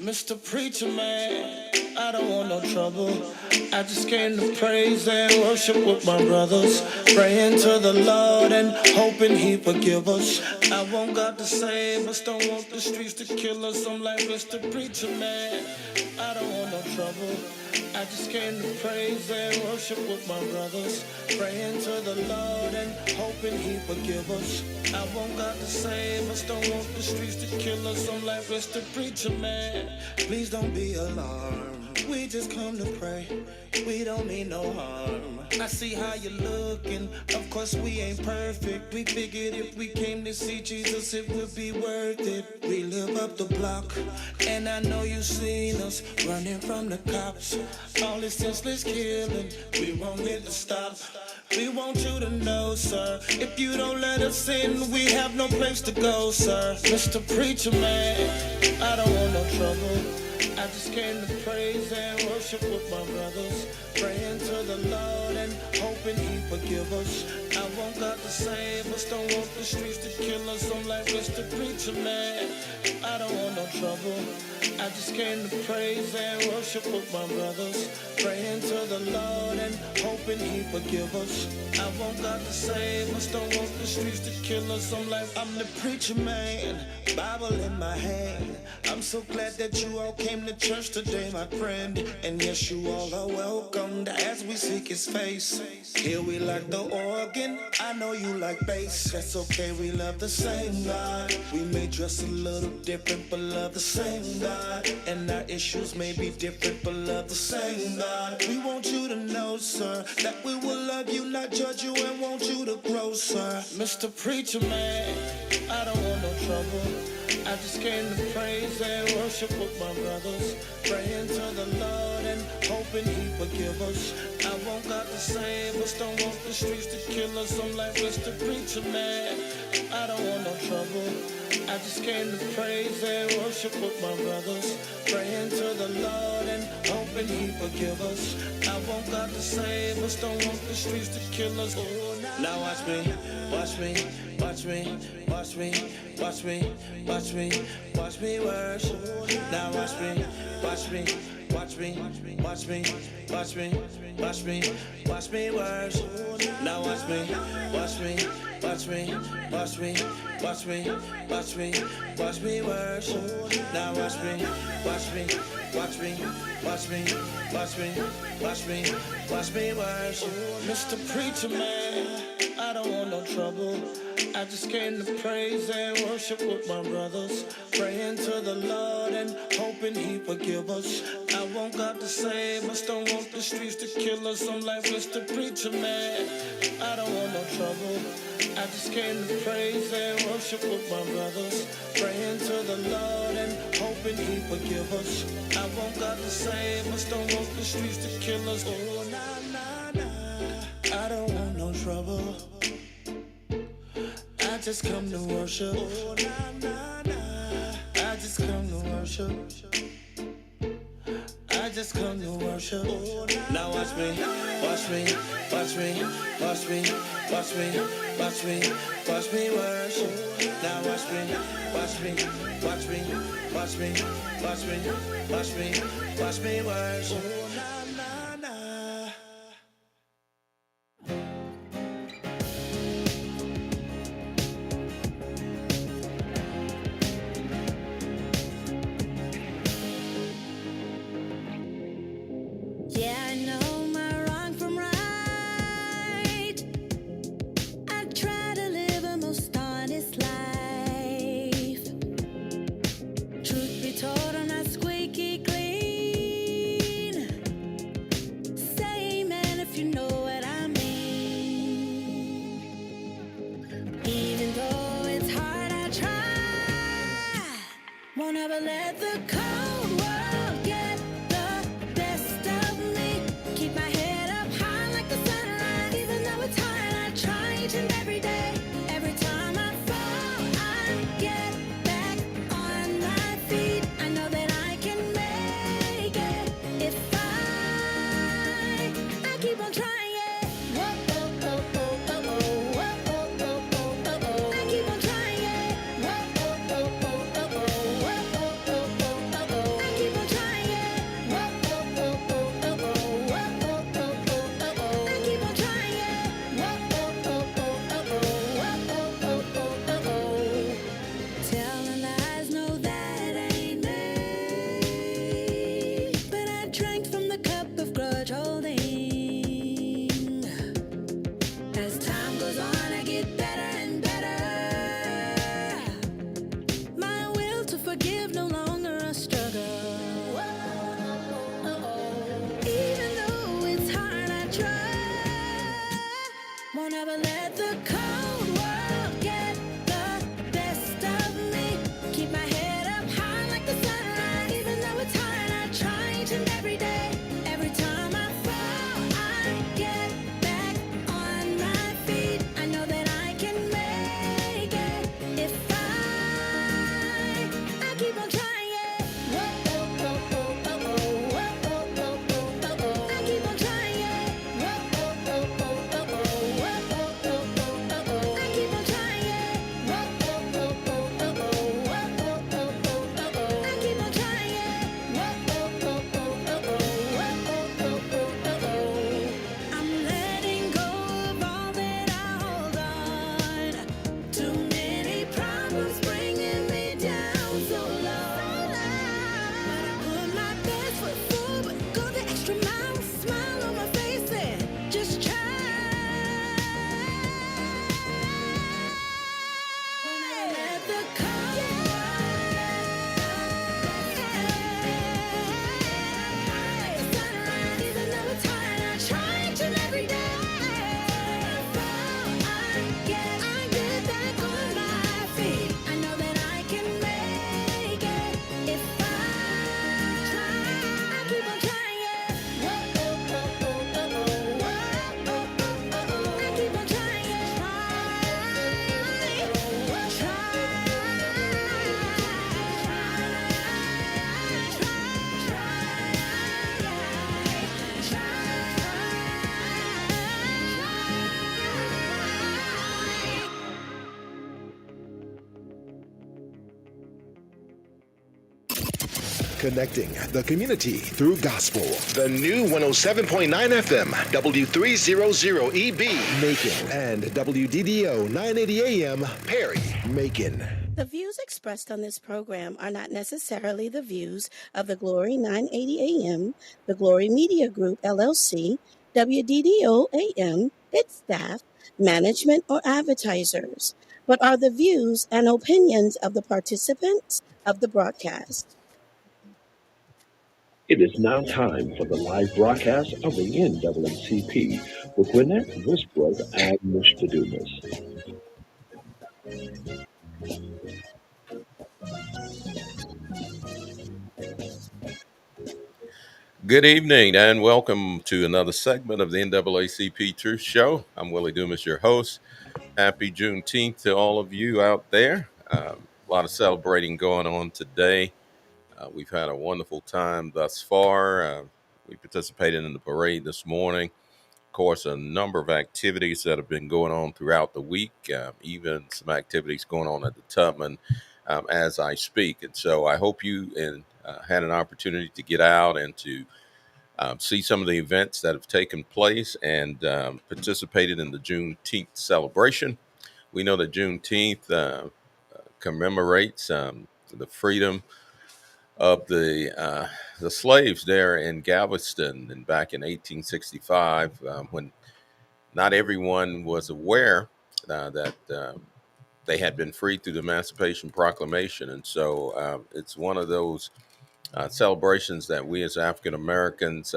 Mr. Preacher Man, I don't want no trouble. I just came to praise and worship with my brothers, praying to the Lord and hoping He forgive us. I want God to save us, don't want the streets to kill us. I'm like Mr. Preacher Man, I don't want no trouble. I just came to praise and worship with my brothers, praying to the Lord and hoping He forgive us. I want God to save us, don't want the streets to kill us. I'm like Mr. Preacher Man, please don't be alarmed. We just come to pray, we don't mean no harm. I see how you're looking, of course we ain't perfect. We figured if we came to see Jesus it would be worth it. We live up the block, and I know you've seen us running from the cops. All this senseless killing, we won't let it stop. We want you to know, sir, if you don't let us in, we have no place to go, sir. Mr. Preacher Man, I don't want no trouble. I just came to praise and worship with my brothers, praying to the Lord and hoping He forgive us. I want God to save us, don't want the streets to kill us. I'm like Mr. Preacher Man, I don't want no trouble. I just came to praise and worship with my brothers, praying to the Lord and hoping He forgive us. I want God to save us, don't want the streets to kill us. I'm the Preacher Man, Bible in my hand. I'm so glad that you all came to church today, my friend. And yes, you all are welcomed as we seek His face. Here we like the organ, I know you like bass. That's okay, we love the same God. We may dress a little different, but love the same God. And our issues may be different, but love the same God. We want you to know, sir, that we will love you, not judge you, and want you to grow, sir. Mr. Preacher Man, I don't want no trouble. I just came to praise and worship with my brothers, praying to the Lord and hoping He forgive us. I want God to save us, don't want the streets to kill us. I'm like Mr. Preacher Man, I don't want no trouble. I just came to praise and worship with my brothers, praying to the Lord and hoping He forgive us. I want God to save us, don't want the streets to kill us. Now watch me, watch me, watch me, watch me, watch me, watch me, watch me worship. Now watch me, watch me, watch me, watch me, watch me, watch me, watch me worship. Now watch me, watch me, watch me, watch me, watch me, watch me, watch me worship. Now watch me, watch me, watch me, watch me, watch me, watch me, watch me worship. Mr. Preacher Man, I don't want no trouble. I just came to praise and worship with my brothers, praying to the Lord and hoping He forgive us. I want God to save us, don't want the streets to kill us. I'm like Mr. Preacher Man, I don't want no trouble. I just came to praise and worship with my brothers, praying to the Lord and hoping He forgive us. I want God to save us, don't want the streets to kill us. Oh, nah, nah, nah, I don't want no trouble. I just come to worship. Oh, nah, nah, nah, I just come to worship. I just come to worship. Now watch me, watch me, watch me, watch me, watch me, watch me, watch me worship. Now watch me, watch me, watch me, watch me, watch me, watch me, watch me worship. connecting the community through gospel. The new 107.9 FM, W300EB, Macon, and WDDO 980 AM, Perry. Macon. The views expressed on this program are not necessarily the views of the Glory 980 AM, the Glory Media Group, LLC, WDDO AM, its staff, management, or advertisers, but are the views and opinions of the participants of the broadcast. It is now time for the live broadcast of the NAACP with Gwinnett, Westbrook, and Mr. Dumas. Good evening and welcome to another segment of the NAACP Truth Show. I'm Willie Dumas, your host. Happy Juneteenth to all of you out there. A lot of celebrating going on today. We've had a wonderful time thus far. We participated in the parade this morning. Of course, a number of activities that have been going on throughout the week, even some activities going on at the Tubman as I speak. And so I hope you had an opportunity to get out and to see some of the events that have taken place and participated in the Juneteenth celebration. We know that Juneteenth commemorates the freedom of the slaves there in Galveston and back in 1865 when not everyone was aware that they had been freed through the Emancipation Proclamation. And so it's one of those celebrations that we as African Americans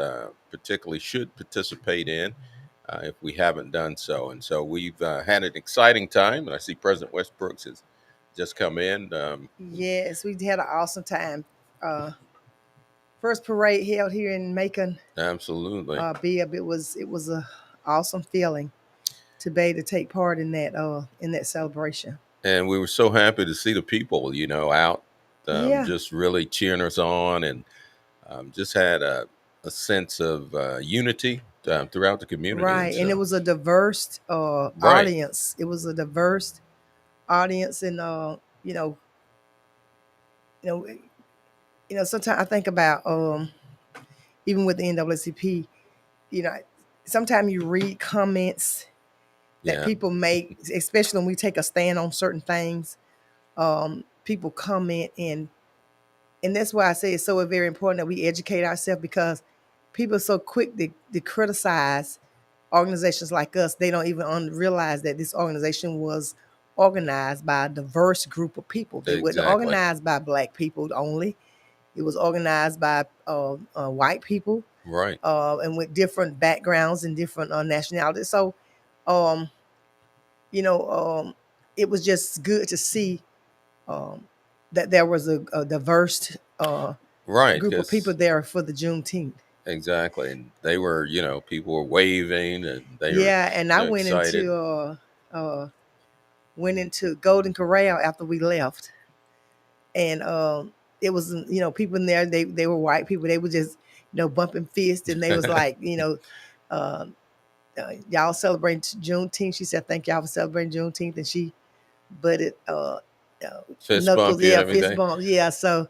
particularly should participate in if we haven't done so. And so we've had an exciting time, and I see President Westbrooks has just come in. Yes, we had an awesome time. First parade held here in Macon. Absolutely. It was a awesome feeling to be able to take part in that celebration. And we were so happy to see the people, out just really cheering us on, and just had a sense of unity throughout the community. Right, and it was a diverse audience. It was a diverse audience, and sometimes I think about even with the NAACP, sometimes you read comments that people make, especially when we take a stand on certain things. People comment, and that's why I say it's so very important that we educate ourselves, because people are so quick to criticize organizations like us. They don't even realize that this organization was organized by a diverse group of people. They wasn't organized by Black people only. It was organized by white people, right? And with different backgrounds and different nationalities. So, it was just good to see that there was a diverse group of people there for the Juneteenth. Exactly, and they were, people were waving, and they were and I excited. went into Golden Corral after we left, and it was people in there. They were white people. They were just bumping fists, and they was like y'all celebrating Juneteenth. She said, "Thank y'all for celebrating Juneteenth," and she butted fist knuckles, bump, fist bump, So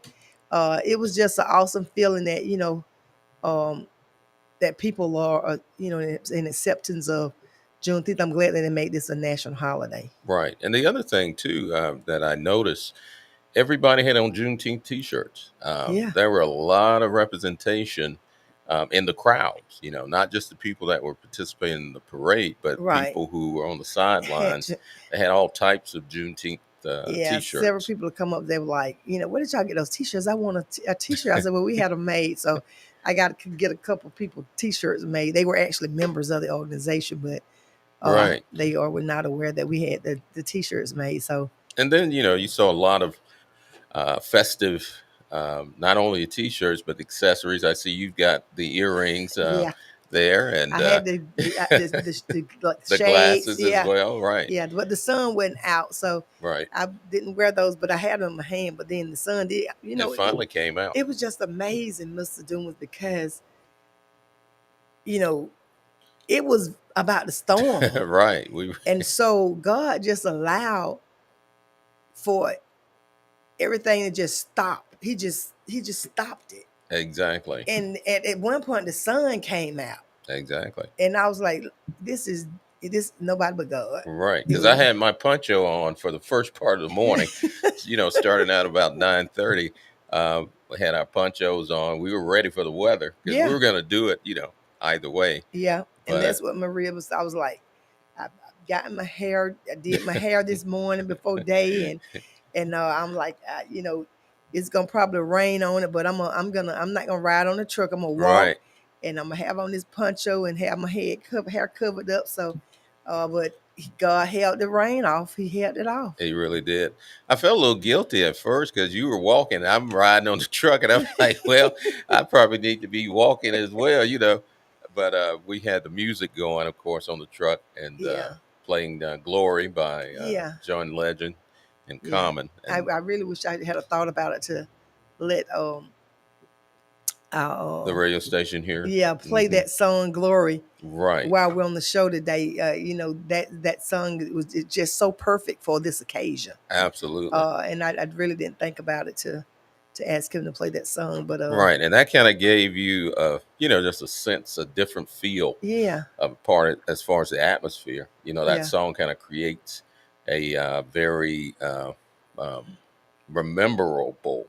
it was just an awesome feeling that that people are in acceptance of Juneteenth. I'm glad that they made this a national holiday. Right, and the other thing too that I noticed, everybody had on Juneteenth T-shirts. There were a lot of representation in the crowds. Not just the people that were participating in the parade, but people who were on the sidelines. They had all types of Juneteenth T-shirts. Several people would come up. They were like, where did y'all get those T-shirts? I want a T-shirt. I said, well, we had them made, so I got to get a couple people T-shirts made. They were actually members of the organization, but they were not aware that we had the T-shirts made. So, and then you saw a lot of festive, not only T-shirts but accessories. I see you've got the earrings there, and I had the the shades, glasses as well, right? Yeah, but the sun went out, so I didn't wear those, but I had them in my hand. But then the sun did, it finally came out. It was just amazing, Mr. Dumas, because it was about the storm, right? And so God just allowed for everything to just stop. he just stopped it. Exactly. And at one point the sun came out. Exactly. And I was like, this nobody but God. Right. Because I had my poncho on for the first part of the morning, starting out about 9:30. We had our ponchos on. We were ready for the weather because we were going to do it, either way. Yeah. But, and that's what Maria was. I was like, I got my hair. I did my hair this morning before day. And I'm like, it's going to probably rain on it, but I'm not going to ride on the truck. I'm going to walk. Right. And I'm going to have on this poncho and have my hair covered up. So, but God held the rain off. He held it off. He really did. I felt a little guilty at first because you were walking. I'm riding on the truck, and I'm like, well, I probably need to be walking as well, But we had the music going, of course, on the truck and playing Glory by John Legend and Common. And I really wish I had a thought about it to let the radio station here. Yeah, play that song Glory. Right. While we're on the show today, that song was just so perfect for this occasion. Absolutely. And I really didn't think about it to ask him to play that song, but right, and that kind of gave you just a sense, a different feel. Yeah. Of part as far as the atmosphere. That song kind of creates a very rememberable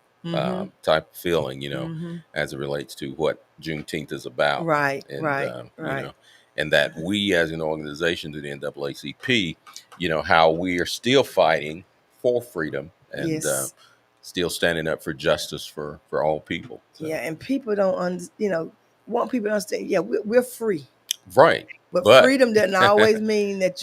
type of feeling, as it relates to what Juneteenth is about. Right, and, right. And that we as an organization, the NAACP, how we are still fighting for freedom and still standing up for justice for all people. So. Yeah, and people don't want people to understand, we're free. Right. But freedom doesn't always mean that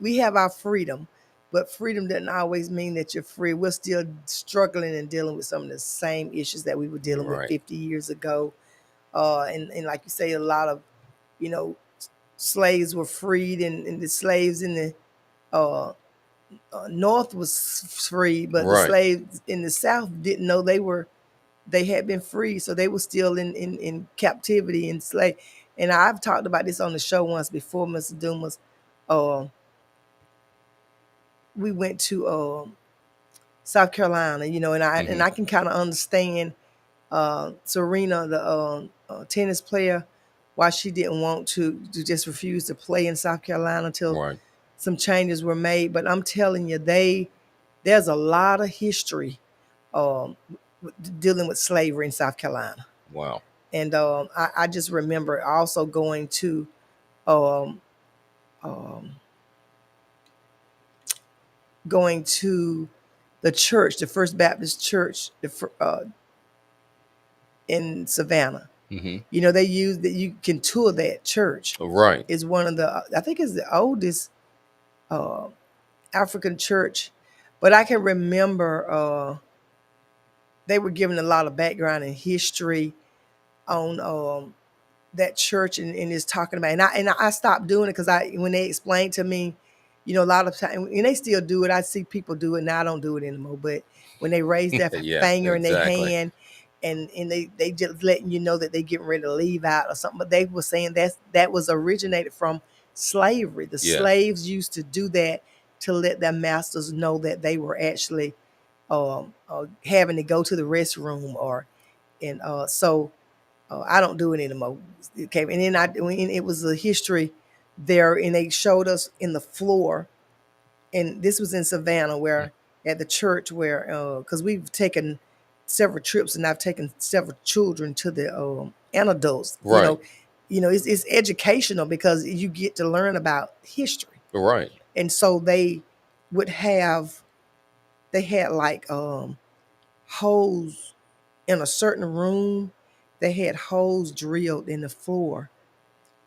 we have our freedom. But freedom doesn't always mean that you're free. We're still struggling and dealing with some of the same issues that we were dealing with 50 years ago. And like you say, a lot of, slaves were freed, and the slaves in the North was free, but the slaves in the South didn't know they had been free. So they were still in captivity and slave. And I've talked about this on the show once before, Mr. Dumas. We went to South Carolina, and I can kind of understand Serena, the tennis player, why she didn't want to just refuse to play in South Carolina until some changes were made. But I'm telling you, there's a lot of history dealing with slavery in South Carolina. Wow. And I just remember also going to the church, the First Baptist Church in Savannah. Mm-hmm. They use that you can tour that church. Right. It's one of I think it's the oldest African church. But I can remember they were giving a lot of background and history on that church and is talking about it. And I stopped doing it because when they explained to me, a lot of time, and they still do it. I see people do it now. I don't do it anymore. But when they raise their finger and their hand, and they just letting you know that they getting ready to leave out or something. But they were saying that was originated from slavery. The slaves used to do that to let their masters know that they were actually having to go to the restroom so I don't do it anymore. Okay, and then it was a history there, and they showed us in the floor, and this was in Savannah, where at the church where because we've taken several trips, and I've taken several children to the and adults. Right. It's educational because you get to learn about history. Right. And so they had like holes in a certain room. They had holes drilled in the floor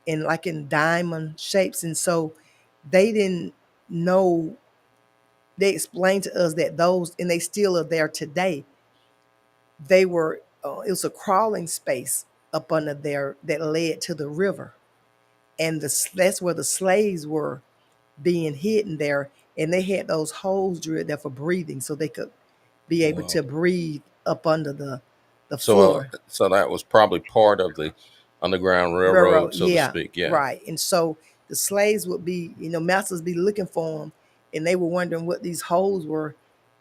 and like in diamond shapes. And so they didn't know, they explained to us that those, and they still are there today. They were, it was a crawling space up under there that led to the river. And that's where the slaves were being hidden there. And they had those holes drilled there for breathing so they could be able to breathe up under the floor. So that was probably part of the Underground Railroad, so to speak. Yeah. Right. And so the slaves would be, masters be looking for them, and they were wondering what these holes were.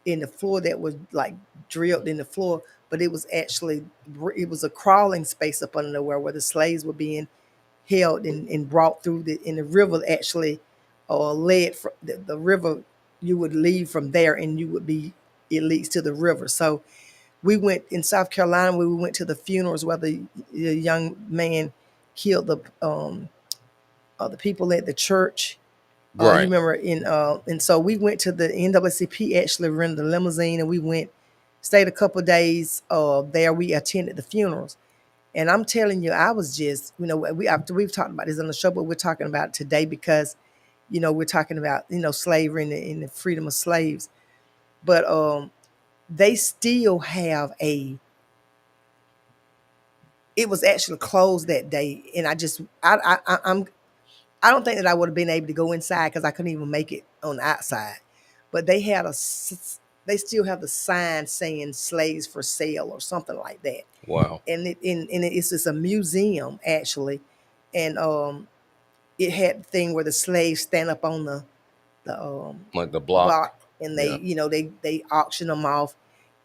in the floor that was like drilled in the floor, but it was actually, it was a crawling space up under where the slaves were being held and brought through in the river actually, led from the river. You would leave from there and it leads to the river. So we went in South Carolina where we went to the funerals where the young man killed the people at the church. You Right. remember and so we went to the NAACP, actually rented a limousine, and we went, stayed a couple of days there. We attended the funerals. And I'm telling you, I was just, we've talked about this on the show, but we're talking about it today because, we're talking about, slavery and the freedom of slaves. But they still have it was actually closed that day. And I don't think that I would have been able to go inside because I couldn't even make it on the outside. But they still have the sign saying slaves for sale or something like that. Wow. And it's just a museum actually, and it had the thing where the slaves stand up on the Like the block. and they auction them off.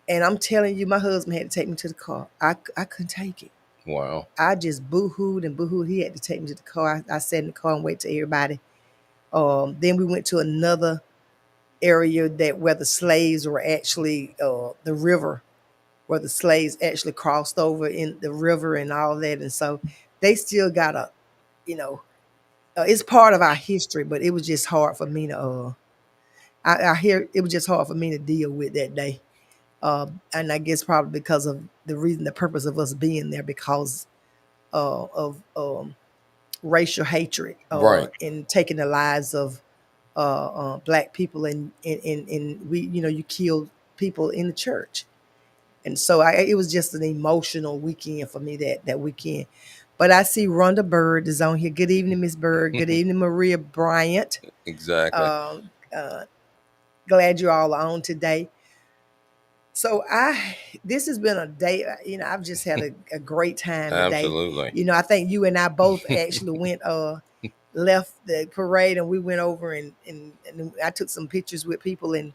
And I'm telling you, my husband had to take me to the car. I couldn't take it. Wow. I just boo-hooed and boo-hooed. He had to take me to the car. I sat in the car and waited till everybody. Then we went to another area where the slaves were actually the river, where the slaves actually crossed over in the river and all that. And so they still got it's part of our history, but it was just hard for me to I hear it was just hard for me to deal with that day. And I guess probably because of the purpose of us being there, because of racial hatred, Right. and taking the lives of Black people, and we, you killed people in the church. And so it was just an emotional weekend for me that weekend. But I see Rhonda Bird is on here. Good evening, Miss Bird. Good evening, Maria Bryant. Exactly. Glad you all are on today. So this has been a day, I've just had a great time today. Absolutely. I think you and I both actually went, left the parade and we went over and I took some pictures with people and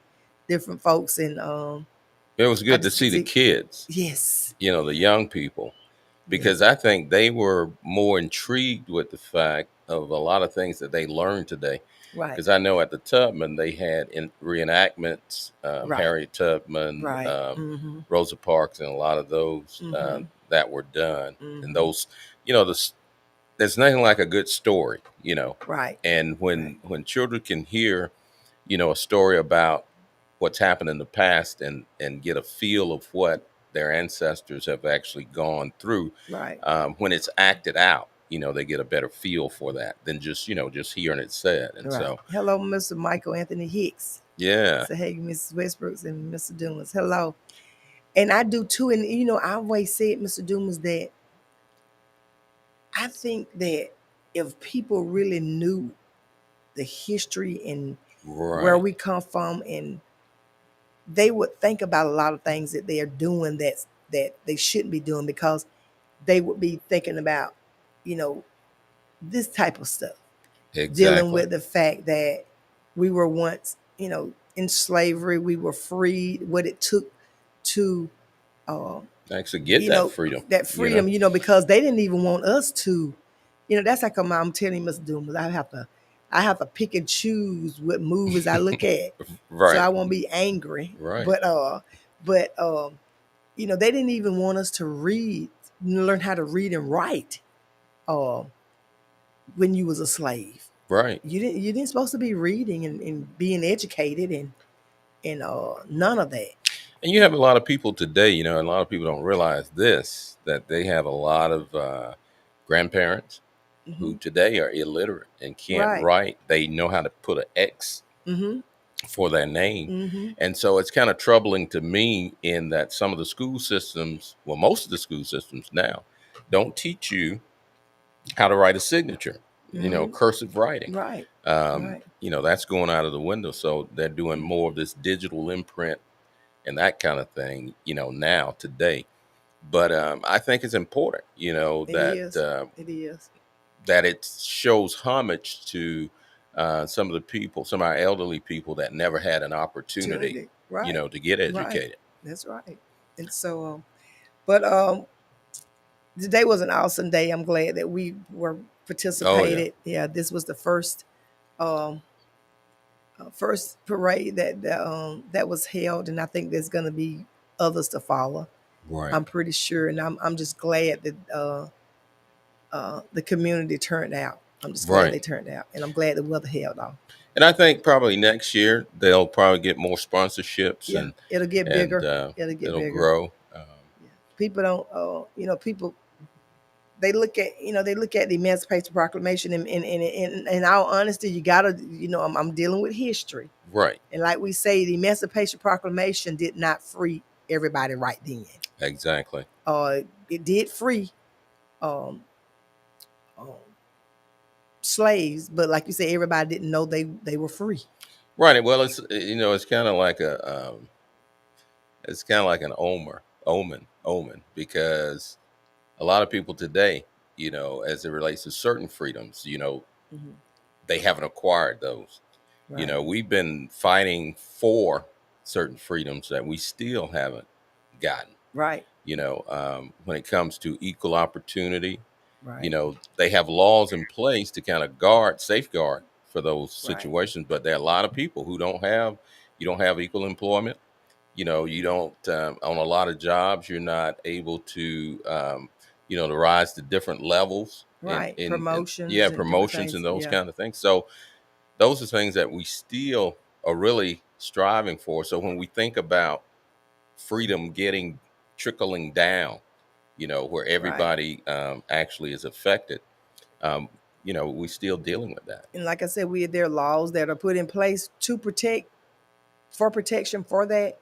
different folks. And it was good to see the kids. Yes. The young people, because I think they were more intrigued with the fact of a lot of things that they learned today. Right. Because I know at the Tubman they had reenactments, Right. Harriet Tubman, Right. Rosa Parks, and a lot of those that were done. And those, there's nothing like a good story, Right. And when children can hear, a story about what's happened in the past and get a feel of what their ancestors have actually gone through, Right. When it's acted out, they get a better feel for that than just hearing it said. And Right. so, hello, Mr. Michael Anthony Hicks. yeah. So, hey, Mrs. WESTBROOKS and Mr. Dumas. Hello. And I do too. And, I always said, Mr. Dumas, that I think that if people really knew the history and where we come from, and they would think about a lot of things that they are doing that they shouldn't be doing, because they would be thinking about, this type of stuff. Exactly. Dealing with the fact that we were once, in slavery, we were freed, what it took to actually get that freedom. That freedom, because they didn't even want us to, that's like I'm telling Mr. Dumas, I have to pick and choose what movies I look at. Right. So I won't be angry. Right. But they didn't even want us to learn how to read and write when you was a slave. Right. You didn't supposed to be reading and being educated and none of that. And you have a lot of people today, and a lot of people don't realize this, that they have a lot of grandparents who today are illiterate and can't write. They know how to put an X for their name. And so it's kind of troubling to me in that some of the school systems, well, most of the school systems now, don't teach you how to write a signature, cursive writing. Right. That's going out of the window. So they're doing more of this digital imprint and that kind of thing, now today. But I think it's important, it is. that it shows homage to some of the people, some of our elderly people that never had an opportunity, Right. to get Right. educated. That's right. And so, but today was an awesome day. I'm glad that we were participated. Yeah, this was the first first parade that was held, and I think there's going to be others to follow. Right. I'm pretty sure, and I'm just glad that the community turned out. I'm just glad Right. they turned out, and I'm glad the weather held off. And I think probably next year they'll probably get more sponsorships, Yeah, and it'll get bigger. it'll grow. People don't, people they look at the Emancipation Proclamation, and in all honesty, you gotta, I'm dealing with history, Right. and like we say, the Emancipation Proclamation did not free everybody right then. Exactly. It did free um, slaves, but like you say, everybody didn't know they were free. Right. Well, it's kind of like an omen, because a lot of people today, as it relates to certain freedoms, Mhm. they haven't acquired those. Right. We've been fighting for certain freedoms that we still haven't gotten. Right. When it comes to equal opportunity, Right. they have laws in place to kind of safeguard for those Right. situations. But there are a lot of people who you don't have equal employment. You don't, on a lot of jobs, you're not able to, to rise to different levels. Right. Promotions. Yeah, and different promotions things. and those Yeah. kind of things. So those are things that we still are really striving for. So when we think about freedom trickling down, where everybody actually is affected, we're still dealing with that. And like I said, there are laws that are put in place to protection for that,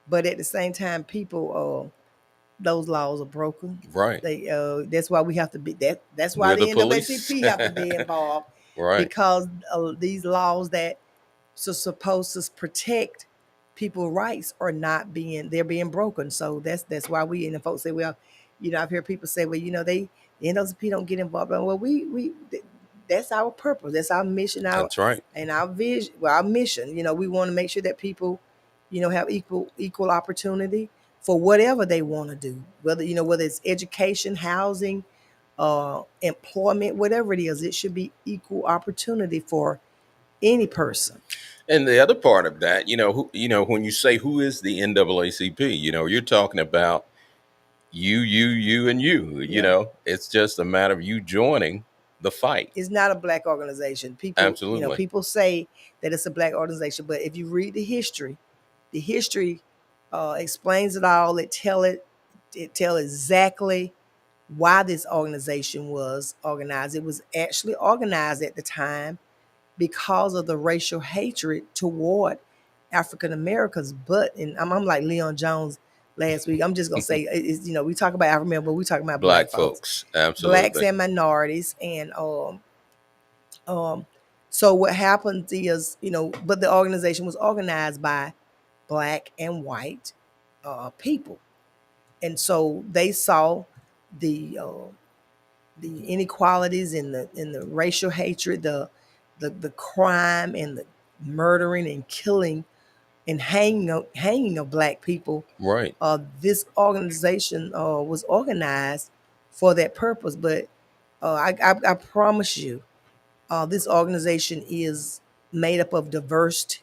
but at the same time, people, those laws are broken. Right. That's why we have to be that's why We're the the police. NAACP have to be involved. Right. Because these laws that are supposed to protect people's rights they're being broken. So that's why and the folks say, well, I've heard people say, well, the NAACP don't get involved. Well, we that's our purpose. That's our mission. That's right. And our vision. Well, our mission. We want to make sure that people, have equal opportunity for whatever they want to do. Whether it's education, housing, employment, whatever it is, it should be equal opportunity for any person. And the other part of that, when you say who is the NAACP, you're talking about you, and you. Yeah. It's just a matter of you joining the fight. It's not a black organization. People, Absolutely. People say that it's a black organization, but if you read the history explains it all. It tell exactly why this organization was organized. It was actually organized at the time because of the racial hatred toward African Americans. And I'm like Leon Jones last week. I'm just gonna say, we talk about African Americans, but we talking about black folks. Absolutely. Blacks and minorities. And so what happens is, but the organization was organized by black and white people, and so they saw the inequalities in the racial hatred, the crime, and the murdering and killing and hanging of black people. Right. This organization was organized for that purpose. But I promise you, this organization is made up of a diverse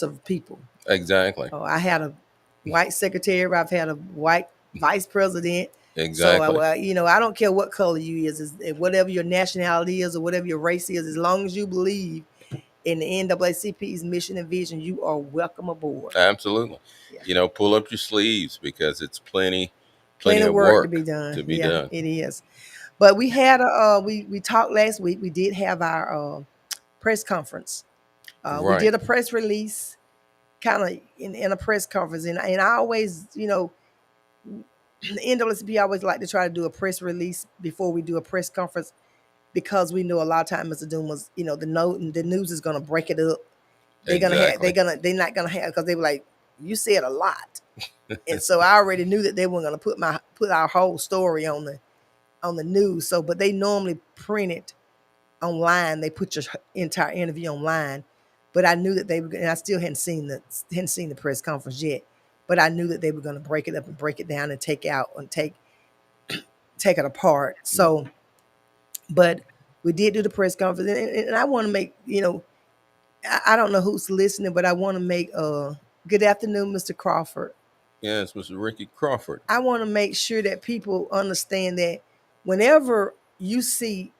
of people. Exactly. I had a white secretary. I've had a white vice president. Exactly. So, I don't care what color you is, whatever your nationality is or whatever your race is, as long as you believe in the NAACP's mission and vision, you are welcome aboard. Absolutely. Yeah. Pull up your sleeves, because it's plenty of work to be done. It is. But we had we talked last week. We did have our press conference. Right. We did a press release, kind of in a press conference, and I always, the NAACP always like to try to do a press release before we do a press conference, because we know a lot of times, Mr. Dumas, the news is going to break it up. They're not gonna have, because they were like, you said a lot, and so I already knew that they weren't going to put our whole story on the news. So, but they normally print it online. They put your entire interview online, but I knew that they were, and I still hadn't seen the press conference yet, but I knew that they were going to break it up and break it down and take it apart. So, but we did do the press conference, and I want to make, I don't know who's listening, but I want to make good afternoon, Mr. Crawford. Yes, Mr. Ricky Crawford. I want to make sure that people understand that whenever you see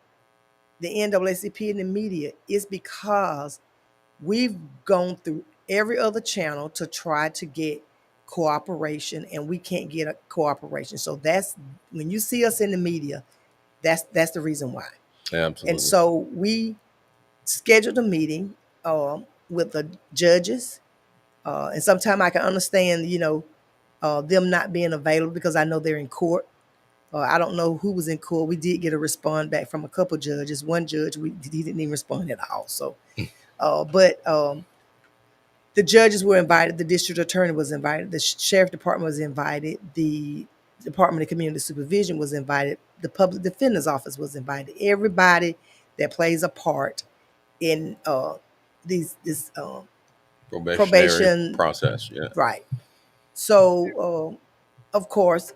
the NAACP in the media, it's because we've gone through every other channel to try to get cooperation, and we can't get a cooperation. So that's when you see us in the media, that's the reason why. Absolutely. And so we scheduled a meeting with the judges, and sometimes I can understand, them not being available because I know they're in court. I don't know who was in court. We did get a response back from a couple judges. One judge, he didn't even respond at all. So, but the judges were invited. The district attorney was invited. The sheriff department was invited. The Department of Community Supervision was invited. The public defender's office was invited. Everybody that plays a part in this probationary process. Yeah. Right. So, of course,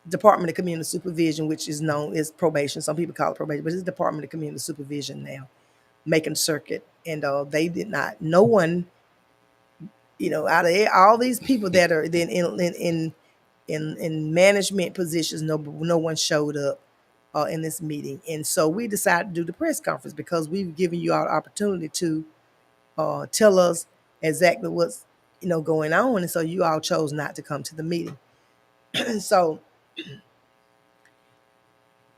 Department of Community Supervision, which is known as probation. Some people call it probation, but it's Department of Community Supervision now, making circuit. And they did not, no one, out of all these people that are then in management positions, no one showed up in this meeting. And so we decided to do the press conference because we've given you all the opportunity to tell us exactly what's going on. And so you all chose not to come to the meeting. So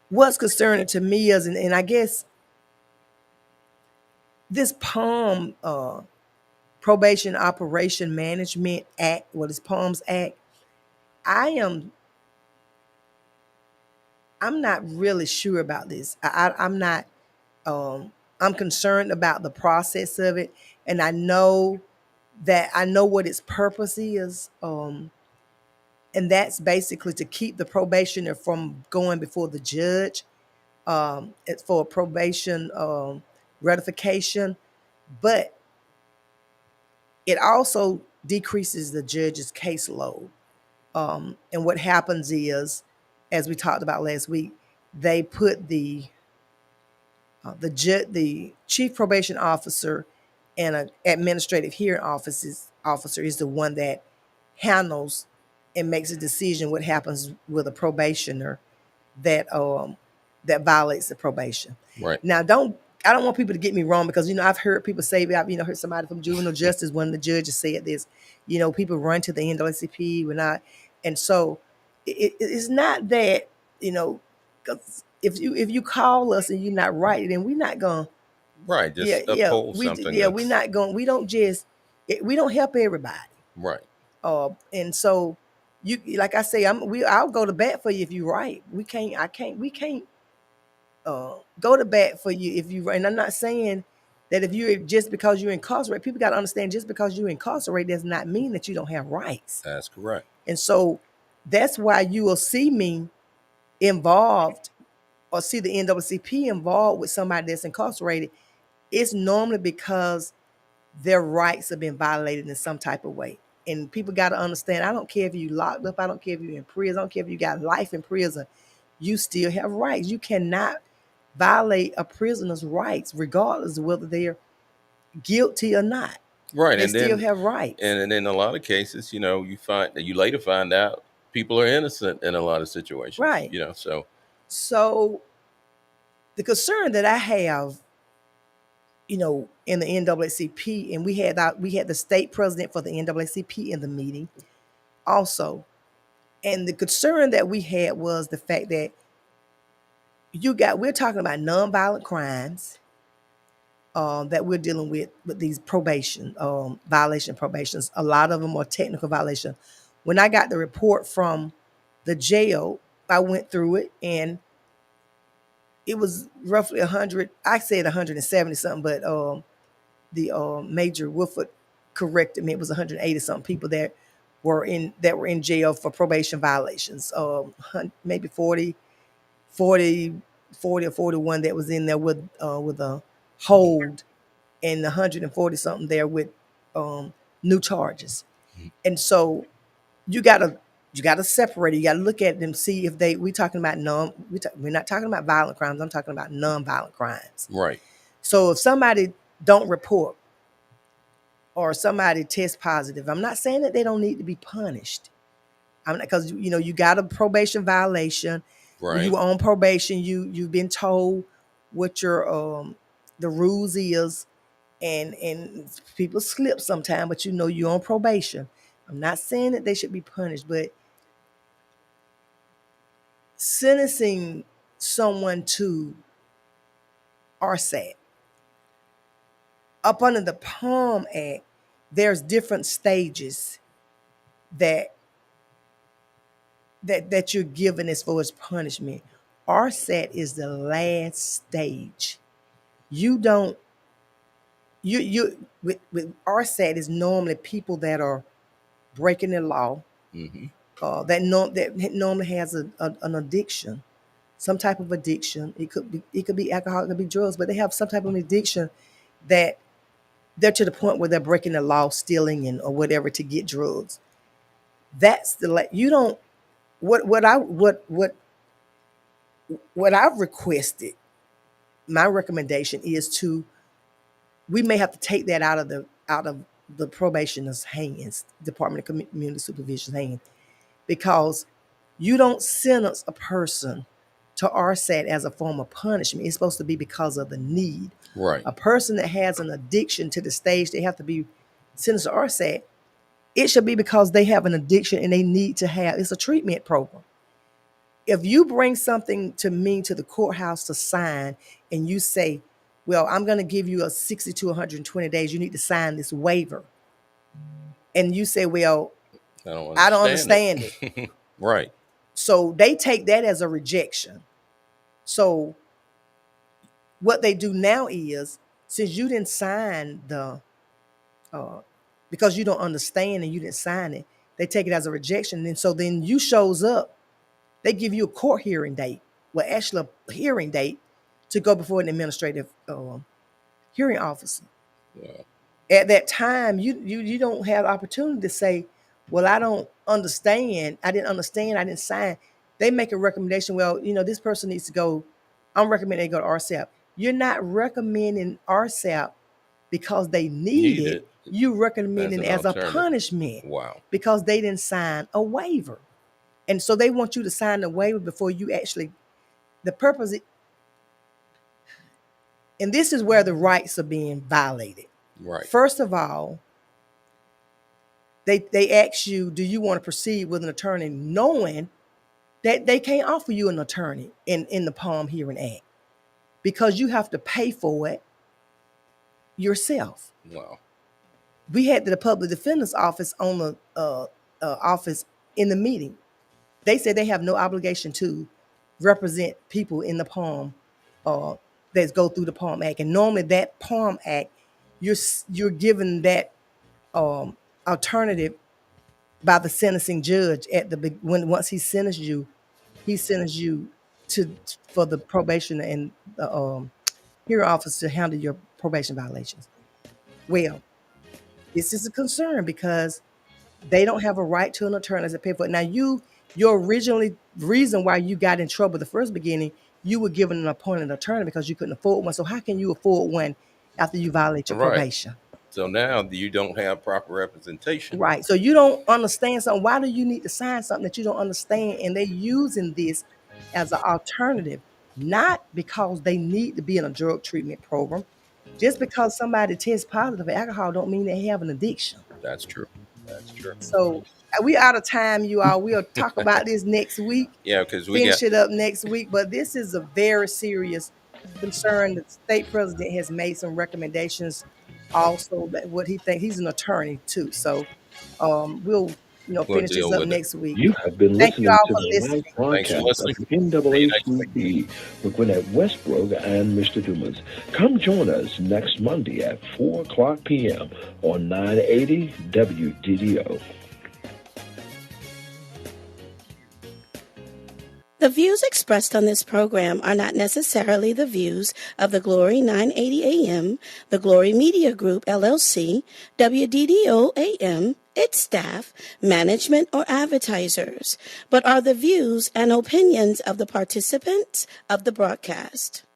what's concerning to me is, and I guess this POM Probation Operation Management Act, what is POMS Act, I'm not really sure about this. I'm not, I'm concerned about the process of it. And I know what its purpose is. And that's basically to keep the probationer from going before the judge. It's for probation ratification, but it also decreases the judge's caseload. And what happens is, as we talked about last week, they put the chief probation officer and an administrative hearing officer is the one that handles and makes a decision what happens with a probationer that violates the probation. Right. Now, I don't want people to get me wrong because, I've heard people say, I've heard somebody from juvenile justice, one of the judges said this, people run to the NAACP, we're not. And so it's not that, because if you call us and you're not right, then we're not going to. Right. Just uphold something. Yeah, we're not going, we don't help everybody. Right. And so like I say, I'll go to bat for you if you're right. We can't go to bat for you if you, and I'm not saying that if you're just because you're incarcerated, people got to understand just because you're incarcerated does not mean that you don't have rights. That's correct. And so that's why you will see me involved or see the NAACP involved with somebody that's incarcerated. It's normally because their rights have been violated in some type of way. And people got to understand, I don't care if you locked up, I don't care if you're in prison, I don't care if you got life in prison, you still have rights. You cannot violate a prisoner's rights, regardless of whether they're guilty or not. Right. They still have rights. And in a lot of cases, you later find out people are innocent in a lot of situations. Right. So the concern that I have, in the NAACP, and we had the state president for the NAACP in the meeting also. And the concern that we had was the fact that we're talking about nonviolent crimes that we're dealing with these probation violation probations. A lot of them are technical violation. When I got the report from the jail, I went through it, and it was roughly 100. I said 170 something, but the Major Woodford corrected me. It was 180 something people that were in jail for probation violations. Maybe 40 40 or 41 that was in there with a hold, and 140 something there with new charges. And so you gotta separate it. You gotta look at them, see if we're not talking about violent crimes. I'm talking about non-violent crimes. Right. So if somebody don't report or somebody tests positive, I'm not saying that they don't need to be punished. Because you got a probation violation. Right. When you were on probation, you've been told what your the rules is, and people slip sometimes, but you're on probation. I'm not saying that they should be punished, but sentencing someone to RSAT up under the Palm Act, there's different stages that you're given as far as punishment. RSAT is the last stage. You don't with RSAT is normally people that are breaking the law, that normally has an addiction, some type of addiction. It could be alcohol, it could be drugs, but they have some type of addiction that they're to the point where they're breaking the law, stealing or whatever to get drugs. That's you don't what I've requested. My recommendation is we may have to take that out of the probationer's hands, Department of Community Supervision's hands, because you don't sentence a person to RSAT as a form of punishment. It's supposed to be because of the need. Right. A person that has an addiction to the stage they have to be sentenced to RSAT, it should be because they have an addiction and they need to have, it's a treatment program. If you bring something to the courthouse to sign, and you say, well, I'm going to give you a 60 to 120 days, you need to sign this waiver. And you say, well, I don't understand it. Right. So they take that as a rejection. So what they do now is, since you didn't sign because you don't understand and you didn't sign it, they take it as a rejection. And so then you shows up, they give you a court hearing date, actually a hearing date to go before an administrative hearing officer. Yeah. At that time, you don't have the opportunity to say, well, I don't understand. I didn't understand. I didn't sign. They make a recommendation. Well, this person needs to go. I'm recommending they go to RSAP. You're not recommending RSAP because they need it. You recommending it as a punishment. Wow. Because they didn't sign a waiver. And so they want you to sign the waiver before you actually, the purpose, and this is where the rights are being violated. Right. First of all, they ask you, do you want to proceed with an attorney, knowing that they can't offer you an attorney in the Palm Hearing Act because you have to pay for it yourself. Wow. We had the public defender's office on the office in the meeting. They said they have no obligation to represent people in the Palm that go through the Palm Act. And normally that Palm Act, you're given that alternative by the sentencing judge once he sentenced you for the probation and the hearing officer to handle your probation violations. Well, this is a concern because they don't have a right to an attorney as a pay for it. Now, your reason why you got in trouble the first beginning, you were given an appointed attorney because you couldn't afford one. So how can you afford one after you violate your probation? So now you don't have proper representation. Right. So you don't understand something. Why do you need to sign something that you don't understand? And they're using this as an alternative, not because they need to be in a drug treatment program. Just because somebody tests positive for alcohol don't mean they have an addiction. That's true. That's true. So we out of time, you all. We'll talk about this next week. Yeah, because we finish it up next week. But this is a very serious concern. The state president has made some recommendations. Also, that what he thinks, he's an attorney too. So we'll finish this up next week. You have been listening to the live broadcast of NAACP with Gwinnett Westbrook and Mr. Dumas. Come join us next Monday at 4 o'clock p.m. on 980 WDDO. The views expressed on this program are not necessarily the views of the Glory 980 AM, the Glory Media Group, LLC, WDDO AM, its staff, management, or advertisers, but are the views and opinions of the participants of the broadcast.